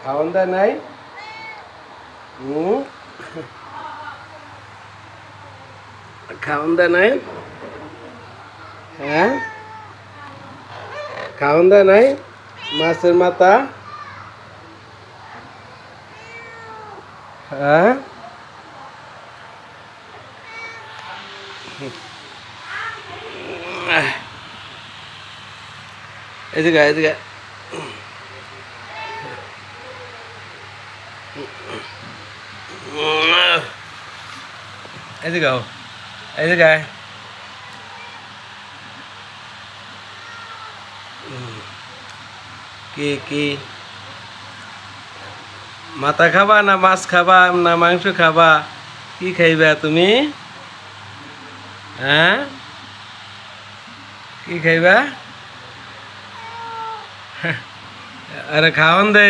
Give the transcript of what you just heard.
খাওয়ান দেয় নাই? খাওয়ান দেয় নাই? হ্যাঁ, খাওয়ান দেয় নাই? মাছের মাথা? হ্যাঁ, এদিকে এদিকে এদিকে এদিকে কি কি মাথা খাবা না মাছ খাবা না মাংস খাবা? কি খাইবা তুমি? হ্যাঁ, কি খাইবা? আরে খাওয়ান দে।